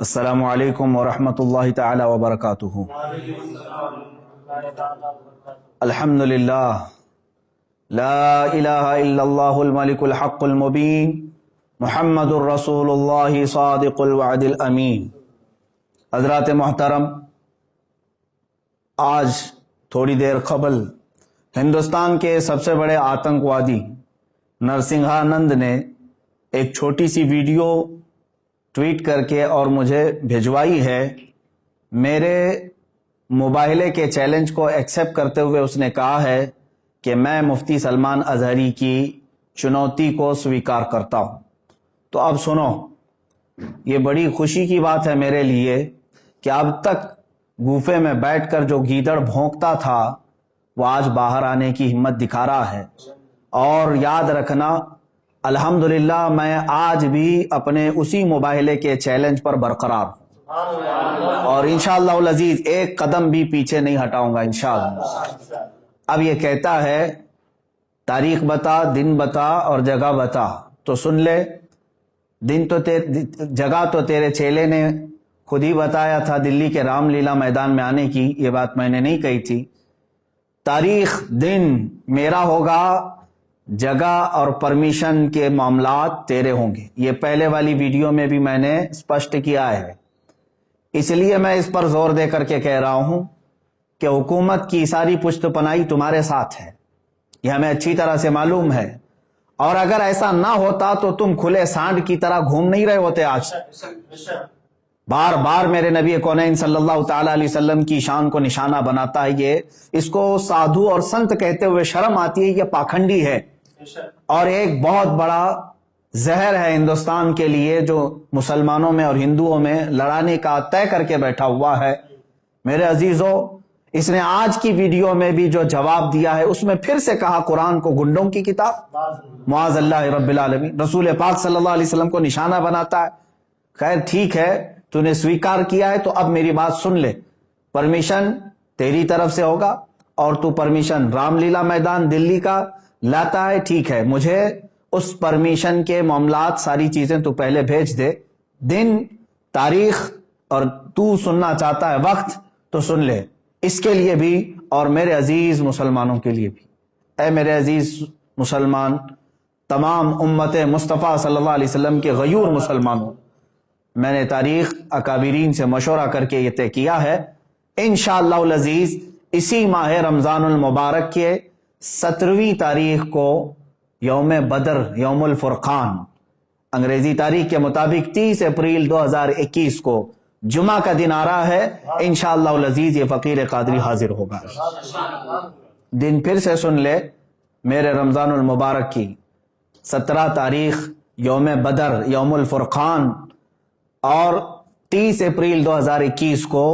السلام علیکم ورحمۃ اللہ تعالی وبرکاتہ۔ الحمد للہ لا الہ الا اللہ الملک الحق المبین محمد الرسول اللہ صادق الوعد الامین۔ حضرات محترم، آج تھوڑی دیر قبل ہندوستان کے سب سے بڑے آتنکوادی نرسنگھانند نے ایک چھوٹی سی ویڈیو ٹویٹ کر کے اور مجھے بھجوائی ہے۔ میرے مباہلے کے چیلنج کو ایکسیپٹ کرتے ہوئے اس نے کہا ہے کہ میں مفتی سلمان اظہری کی چنوتی کو سویکار کرتا ہوں۔ تو اب سنو، یہ بڑی خوشی کی بات ہے میرے لیے کہ اب تک گوفے میں بیٹھ کر جو گیدڑ بھونکتا تھا وہ آج باہر آنے کی ہمت دکھا رہا ہے۔ اور یاد رکھنا، الحمدللہ میں آج بھی اپنے اسی مباہلے کے چیلنج پر برقرار ہوں، اور انشاءاللہ العزیز ایک قدم بھی پیچھے نہیں ہٹاؤں گا انشاءاللہ۔ اب یہ کہتا ہے تاریخ بتا، دن بتا اور جگہ بتا، تو سن لے۔ جگہ تو تیرے چیلے نے خود ہی بتایا تھا، دلی کے رام لیلا میدان میں آنے کی، یہ بات میں نے نہیں کہی تھی۔ تاریخ دن میرا ہوگا، جگہ اور پرمیشن کے معاملات تیرے ہوں گے۔ یہ پہلے والی ویڈیو میں بھی میں نے اسپشٹ کیا ہے، اس لیے میں اس پر زور دے کر کے کہہ رہا ہوں کہ حکومت کی ساری پشت پناہی تمہارے ساتھ ہے، یہ ہمیں اچھی طرح سے معلوم ہے۔ اور اگر ایسا نہ ہوتا تو تم کھلے سانڈ کی طرح گھوم نہیں رہے ہوتے آج۔ بار بار میرے نبی کونین صلی اللہ تعالی علیہ وسلم کی شان کو نشانہ بناتا ہے، یہ اس کو سادھو اور سنت کہتے ہوئے شرم آتی ہے، یہ پاکھنڈی ہے اور ایک بہت بڑا زہر ہے ہندوستان کے لیے، جو مسلمانوں میں اور ہندوؤں میں لڑانے کا طے کر کے بیٹھا ہوا ہے۔ میرے عزیزو، اس نے آج کی ویڈیو میں بھی جو جواب دیا ہے اس میں پھر سے کہا قرآن کو گنڈوں کی کتاب، معاذ اللہ رب العالمین، رسول پاک صلی اللہ علیہ وسلم کو نشانہ بناتا ہے۔ خیر ٹھیک ہے، تو نے سویکار کیا ہے تو اب میری بات سن لے۔ پرمیشن تیری طرف سے ہوگا اور تو پرمیشن رام لیلا میدان دلی کا لاتا ہے، ٹھیک ہے، مجھے اس پرمیشن کے معاملات ساری چیزیں تو پہلے بھیج دے، دن، تاریخ، اور تو سننا چاہتا ہے وقت تو سن لے، اس کے لیے بھی اور میرے عزیز مسلمانوں کے لیے بھی۔ اے میرے عزیز مسلمان، تمام امت مصطفیٰ صلی اللہ علیہ وسلم کے غیور مسلمانوں، میں نے تاریخ اکابرین سے مشورہ کر کے یہ طے کیا ہے، انشاءاللہ العزیز اسی ماہ رمضان المبارک کے 17ویں تاریخ کو یوم بدر، یوم الفرقان، انگریزی تاریخ کے مطابق 30 اپریل 2021 کو جمعہ کا دن آ رہا ہے، انشاءاللہ العزیز یہ فقیر قادری حاضر ہوگا۔ دن پھر سے سن لے، میرے رمضان المبارک کی 17 تاریخ یوم بدر، یوم الفرقان، اور 30 اپریل 2021 کو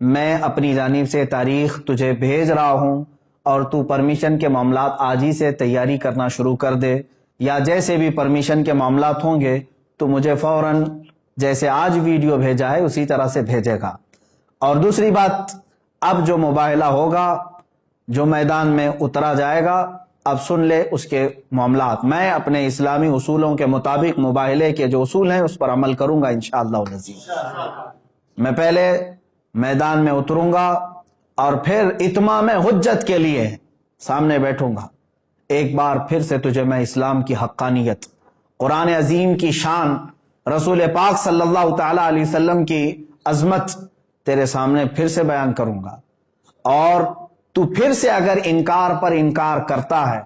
میں اپنی جانب سے تاریخ تجھے بھیج رہا ہوں، اور تو پرمیشن کے معاملات آج ہی سے تیاری کرنا شروع کر دے، یا جیسے بھی پرمیشن کے معاملات ہوں گے تو مجھے فوراً جیسے آج ویڈیو بھیجا ہے اسی طرح سے بھیجے گا۔ اور دوسری بات، اب جو مباہلہ ہوگا، جو میدان میں اترا جائے گا، اب سن لے اس کے معاملات۔ میں اپنے اسلامی اصولوں کے مطابق مباہلے کے جو اصول ہیں اس پر عمل کروں گا انشاءاللہ العزیز۔ میں پہلے میدان میں اتروں گا اور پھر اتمام حجت کے لیے سامنے بیٹھوں گا۔ ایک بار پھر سے تجھے میں اسلام کی حقانیت، قرآن عظیم کی شان، رسول پاک صلی اللہ تعالی علیہ وسلم کی عظمت تیرے سامنے پھر سے بیان کروں گا، اور تو پھر سے اگر انکار پر انکار کرتا ہے،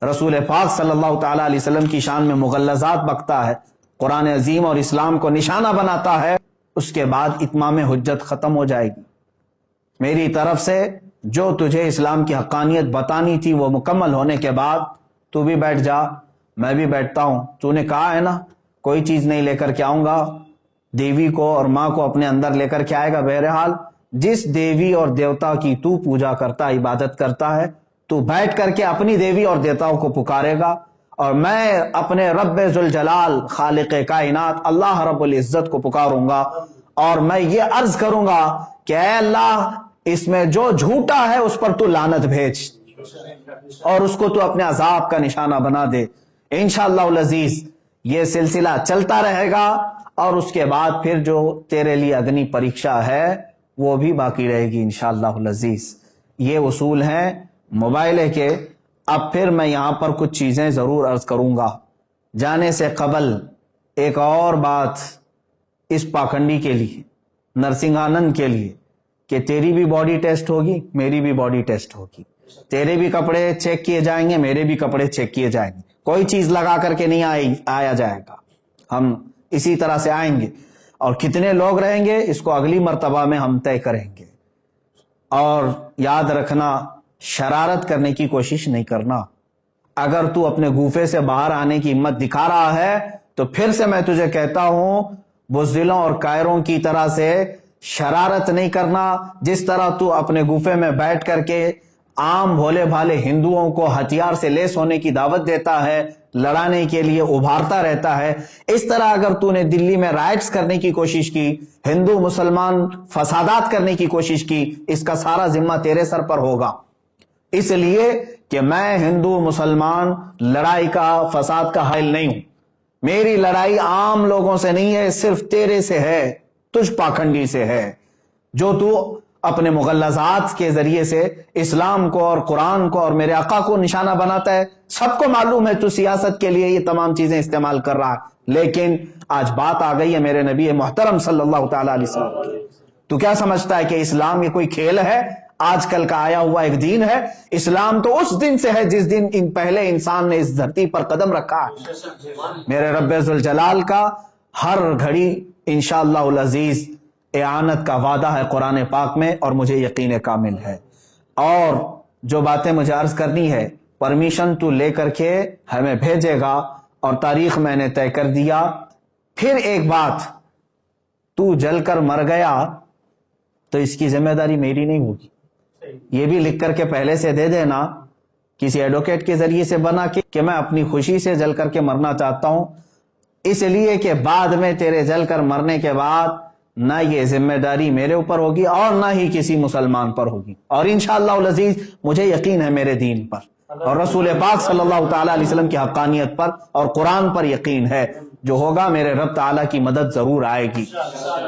رسول پاک صلی اللہ تعالی علیہ وسلم کی شان میں مغلظات بکتا ہے، قرآن عظیم اور اسلام کو نشانہ بناتا ہے، اس کے بعد اتمام حجت ختم ہو جائے گی۔ میری طرف سے جو تجھے اسلام کی حقانیت بتانی تھی وہ مکمل ہونے کے بعد تو بھی بیٹھ جا، میں بھی بیٹھتا ہوں۔ تو نے کہا ہے نا کوئی چیز نہیں لے کر کے آؤں گا، دیوی کو اور ماں کو اپنے اندر لے کر کے آئے گا۔ بہرحال جس دیوی اور دیوتا کی تو پوجا کرتا، عبادت کرتا ہے، تو بیٹھ کر کے اپنی دیوی اور دیوتاؤں کو پکارے گا، اور میں اپنے رب ذوالجلال خالق کائنات اللہ رب العزت کو پکاروں گا، اور میں یہ عرض کروں گا کہ اے اللہ، اس میں جو جھوٹا ہے اس پر تو لعنت بھیج، اور اس کو تو اپنے عذاب کا نشانہ بنا دے۔ انشاءاللہ العزیز یہ سلسلہ چلتا رہے گا، اور اس کے بعد پھر جو تیرے لیے اگنی پریکشا ہے وہ بھی باقی رہے گی انشاءاللہ العزیز۔ یہ اصول ہیں موبائل کے۔ اب پھر میں یہاں پر کچھ چیزیں ضرور عرض کروں گا۔ جانے سے قبل ایک اور بات اس پاکھنڈی کے لیے، نرسنگھانند کے لیے، کہ تیری بھی باڈی ٹیسٹ ہوگی، میری بھی باڈی ٹیسٹ ہوگی، تیرے بھی کپڑے چیک کیے جائیں گے، میرے بھی کپڑے چیک کیے جائیں گے، کوئی چیز لگا کر کے نہیں آیا جائے گا، ہم اسی طرح سے آئیں گے، اور کتنے لوگ رہیں گے اس کو اگلی مرتبہ میں ہم طے کریں گے۔ اور یاد رکھنا، شرارت کرنے کی کوشش نہیں کرنا۔ اگر تو اپنے گوفے سے باہر آنے کی ہمت دکھا رہا ہے تو پھر سے میں تجھے کہتا ہوں، بزدلوں اور کائروں کی طرح سے شرارت نہیں کرنا۔ جس طرح تو اپنے گوفے میں بیٹھ کر کے عام بھولے بھالے ہندوؤں کو ہتھیار سے لیس ہونے کی دعوت دیتا ہے، لڑانے کے لیے ابھارتا رہتا ہے، اس طرح اگر تو نے دلی میں رائٹس کرنے کی کوشش کی، ہندو مسلمان فسادات کرنے کی کوشش کی، اس کا سارا ذمہ تیرے سر پر ہوگا۔ اس لیے کہ میں ہندو مسلمان لڑائی کا، فساد کا حائل نہیں ہوں۔ میری لڑائی عام لوگوں سے نہیں ہے، صرف تیرے سے ہے، تجھ پاکھنڈی سے ہے، جو تو اپنے مغلظات کے ذریعے سے اسلام کو اور قرآن کو اور میرے آقا کو نشانہ بناتا ہے۔ سب کو معلوم ہے تو سیاست کے لیے یہ تمام چیزیں استعمال کر رہا ہے، لیکن آج بات آ گئی ہے میرے نبی محترم صلی اللہ تعالی علیہ وسلم کی۔ تو کیا سمجھتا ہے کہ اسلام یہ کوئی کھیل ہے؟ آج کل کا آیا ہوا ایک دین ہے؟ اسلام تو اس دن سے ہے جس دن پہلے انسان نے اس دھرتی پر قدم رکھا ہے۔ میرے رب ذوالجلال کا ہر گھڑی انشاءاللہ العزیز اعانت کا وعدہ ہے قرآن پاک میں، اور مجھے یقین کامل ہے۔ اور جو باتیں مجھے عرض کرنی ہے، پرمیشن تو لے کر کے ہمیں بھیجے گا، اور تاریخ میں نے طے کر دیا۔ پھر ایک بات، تو جل کر مر گیا تو اس کی ذمہ داری میری نہیں ہوگی، یہ بھی لکھ کر کے پہلے سے دے دینا، کسی ایڈوکیٹ کے ذریعے سے بنا کے، کہ میں اپنی خوشی سے جل کر کے مرنا چاہتا ہوں، اس لیے کہ بعد میں تیرے جل کر مرنے کے بعد نہ یہ ذمہ داری میرے اوپر ہوگی اور نہ ہی کسی مسلمان پر ہوگی، اور انشاءاللہ العزیز مجھے یقین ہے میرے دین پر اور رسول پاک صلی اللہ تعالی علیہ وسلم کی حقانیت پر اور قرآن پر یقین ہے، جو ہوگا میرے رب تعالی کی مدد ضرور آئے گی۔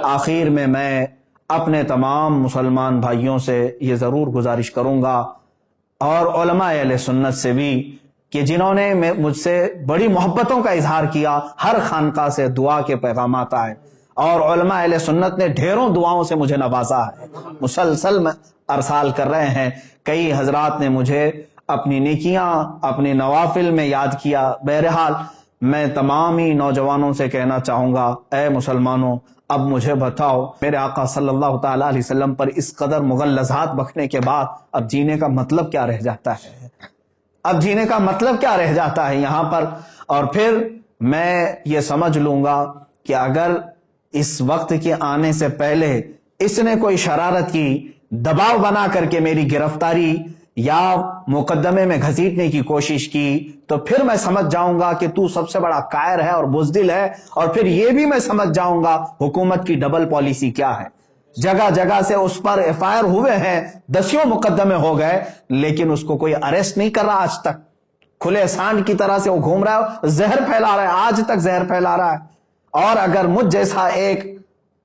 آخر میں اپنے تمام مسلمان بھائیوں سے یہ ضرور گزارش کروں گا، اور علماء اہل سنت سے بھی، کہ جنہوں نے مجھ سے بڑی محبتوں کا اظہار کیا، ہر خانقاہ سے دعا کے پیغامات آئے، اور علماء اہل سنت نے ڈھیروں دعاؤں سے مجھے نوازا ہے، مسلسل میں ارسال کر رہے ہیں۔ کئی حضرات نے مجھے اپنی نیکیاں، اپنے نوافل میں یاد کیا۔ بہرحال میں تمام ہی نوجوانوں سے کہنا چاہوں گا، اے مسلمانوں، اب مجھے بتاؤ، میرے آقا صلی اللہ تعالی علیہ وسلم پر اس قدر مغلظات بکنے کے بعد اب جینے کا مطلب کیا رہ جاتا ہے؟ اب جینے کا مطلب کیا رہ جاتا ہے یہاں پر؟ اور پھر میں یہ سمجھ لوں گا کہ اگر اس وقت کے آنے سے پہلے اس نے کوئی شرارت کی، دباؤ بنا کر کے میری گرفتاری یا مقدمے میں گھسیٹنے کی کوشش کی، تو پھر میں سمجھ جاؤں گا کہ تو سب سے بڑا قائر ہے اور بزدل ہے، اور پھر یہ بھی میں سمجھ جاؤں گا حکومت کی ڈبل پالیسی کیا ہے۔ جگہ جگہ سے اس پر ایف آئی آر ہوئے ہیں، دسیوں مقدمے ہو گئے، لیکن اس کو کوئی اریسٹ نہیں کر رہا آج تک۔ کھلے سانڈ کی طرح سے وہ گھوم رہا ہے، زہر پھیلا رہا ہے، آج تک زہر پھیلا رہا ہے۔ اور اگر مجھ جیسا ایک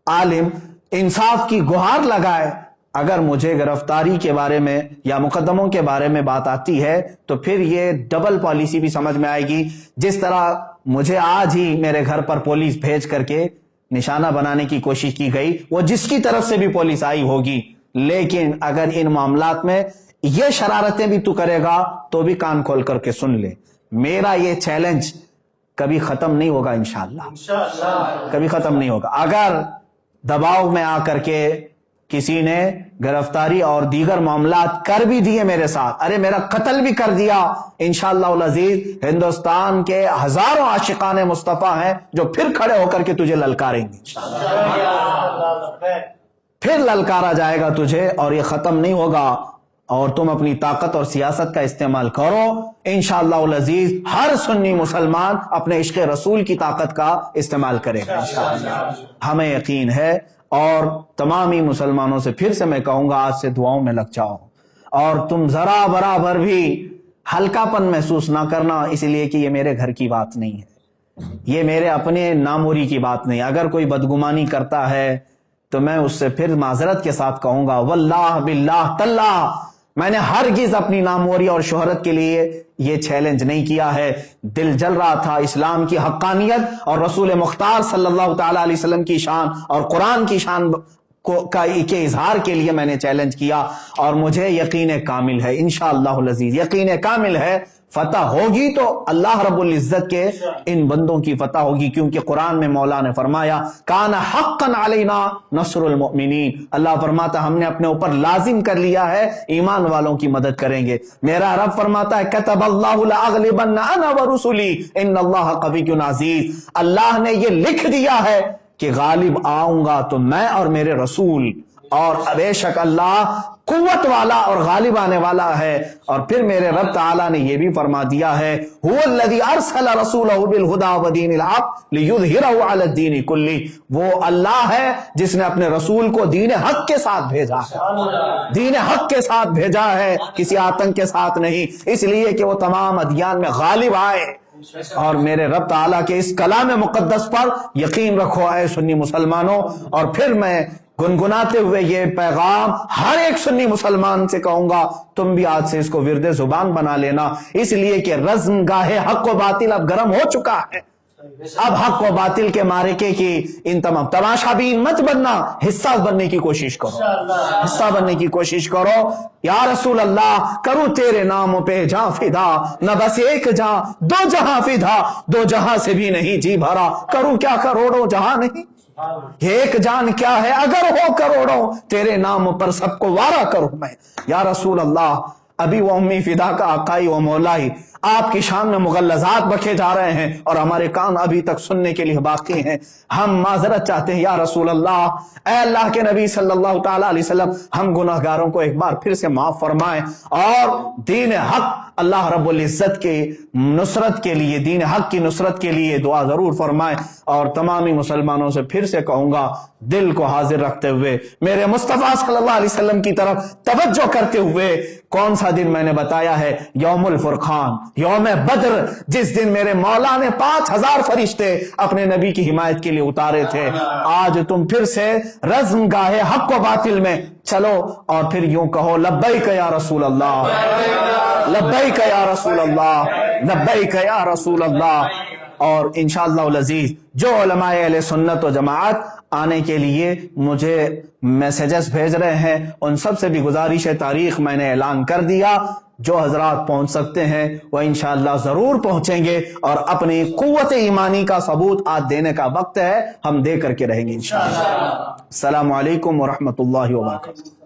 عالم انصاف کی گہار لگائے، اگر مجھے گرفتاری کے بارے میں یا مقدموں کے بارے میں بات آتی ہے، تو پھر یہ ڈبل پالیسی بھی سمجھ میں آئے گی۔ جس طرح مجھے آج ہی میرے گھر پر پولیس بھیج کر کے نشانہ بنانے کی کوشش کی گئی، وہ جس کی طرف سے بھی پولیس آئی ہوگی، لیکن اگر ان معاملات میں یہ شرارتیں بھی تو کرے گا تو بھی کان کھول کر کے سن لے، میرا یہ چیلنج کبھی ختم نہیں ہوگا انشاءاللہ، کبھی ختم نہیں ہوگا۔ اگر دباؤ میں آ کر کے کسی نے گرفتاری اور دیگر معاملات کر بھی دیے میرے ساتھ، ارے میرا قتل بھی کر دیا، انشاءاللہ العزیز ہندوستان کے ہزاروں عاشقان مصطفیٰ ہیں جو پھر کھڑے ہو کر کے تجھے للکاریں گے، پھر للکارا جائے گا تجھے، اور یہ ختم نہیں ہوگا۔ اور تم اپنی طاقت اور سیاست کا استعمال کرو، انشاءاللہ العزیز ہر سنی مسلمان اپنے عشق رسول کی طاقت کا استعمال کرے گا انشاءاللہ، ہمیں یقین ہے۔ اور تمامی مسلمانوں سے پھر سے میں کہوں گا، آج سے دعاؤں میں لگ جاؤ، اور تم ذرا برابر بھی ہلکا پن محسوس نہ کرنا، اس لیے کہ یہ میرے گھر کی بات نہیں ہے، یہ میرے اپنے ناموری کی بات نہیں. اگر کوئی بدگمانی کرتا ہے تو میں اس سے پھر معذرت کے ساتھ کہوں گا واللہ باللہ تاللہ میں نے ہرگز اپنی ناموری اور شہرت کے لیے یہ چیلنج نہیں کیا ہے. دل جل رہا تھا اسلام کی حقانیت اور رسول مختار صلی اللہ تعالی علیہ وسلم کی شان اور قرآن کی شان کے اظہار کے لیے میں نے چیلنج کیا, اور مجھے یقین کامل ہے انشاءاللہ العزیز, یقین کامل ہے فتح ہوگی تو اللہ رب العزت کے ان بندوں کی فتح ہوگی, کیونکہ قرآن میں مولا نے فرمایا کان حقا علینا نصر المؤمنین, اللہ فرماتا ہم نے اپنے اوپر لازم کر لیا ہے ایمان والوں کی مدد کریں گے. میرا رب فرماتا ہے کتب اللہ لاغلبن انا ورسلی ان اللہ قوی عزیز, اللہ نے یہ لکھ دیا ہے کہ غالب آؤں گا تو میں اور میرے رسول, اور بے شک اللہ قوت والا اور غالب آنے والا ہے. اور پھر میرے رب تعالیٰ نے یہ بھی فرما دیا ہے هو الذی ارسل رسولہ بالہدی ودین الحق لیظہرہ علی الدین کلہ, وہ اللہ ہے جس نے اپنے رسول کو دین حق کے ساتھ بھیجا ہے, دین حق کے ساتھ بھیجا ہے, کسی آتنک کے ساتھ نہیں, اس لیے کہ وہ تمام ادیان میں غالب آئے. اور میرے رب تعالیٰ کے اس کلام مقدس پر یقین رکھو اے سنی مسلمانوں. اور پھر میں گنگناتے ہوئے یہ پیغام ہر ایک سنی مسلمان سے کہوں گا تم بھی آج سے اس کو ورد زبان بنا لینا, اس لیے کہ رزم گاہ حق و باطل اب گرم ہو چکا ہے. اب حق و باطل کے معرکے کی ان تمام تماشا بین مت بننا, حصہ بننے کی کوشش کرو, حصہ بننے کی کوشش کرو. یا رسول اللہ کروں تیرے نام پہ جہاں فدا, نہ بس ایک جہاں دو جہاں فدا, دو جہاں سے بھی نہیں جی بھرا, کروں کیا کروڑوں جہاں نہیں, ایک جان کیا ہے اگر ہو کروڑوں, تیرے نام پر سب کو وارا کروں میں. یا رسول اللہ ابھی وہ امی فدا کا آقائی و مولائی آپ کی شان میں مغلظات بکھے جا رہے ہیں اور ہمارے کان ابھی تک سننے کے لیے باقی ہیں. ہم معذرت چاہتے ہیں یا رسول اللہ, اے اللہ کے نبی صلی اللہ تعالی علیہ وسلم, ہم گناہگاروں کو ایک بار پھر سے معاف فرمائیں, اور دین حق اللہ رب العزت کے نصرت کے لیے, دین حق کی نصرت کے لیے دعا ضرور فرمائیں. اور تمامی مسلمانوں سے پھر سے کہوں گا دل کو حاضر رکھتے ہوئے میرے مصطفیٰ صلی اللہ علیہ وسلم کی طرف توجہ کرتے ہوئے, کون سا دن میں نے بتایا ہے, یوم الفرقان, یوم بدر, جس دن میرے مولا نے 5000 فرشتے اپنے نبی کی حمایت کے لیے اتارے تھے. آج تم پھر سے رزم گاہے حق و باطل میں چلو اور پھر یوں کہو لبیک یا رسول اللہ, لبیک یا رسول اللہ, لبیک یا رسول اللہ. اور انشاءاللہ العزیز جو علماء اہل سنت و جماعت آنے کے لیے مجھے میسیجز بھیج رہے ہیں, ان سب سے بھی گزارش ہے, تاریخ میں نے اعلان کر دیا, جو حضرات پہنچ سکتے ہیں وہ انشاءاللہ ضرور پہنچیں گے, اور اپنی قوت ایمانی کا ثبوت آج دینے کا وقت ہے, ہم دے کر کے رہیں گے انشاءاللہ. السلام علیکم ورحمۃ اللہ وبرکاتہ.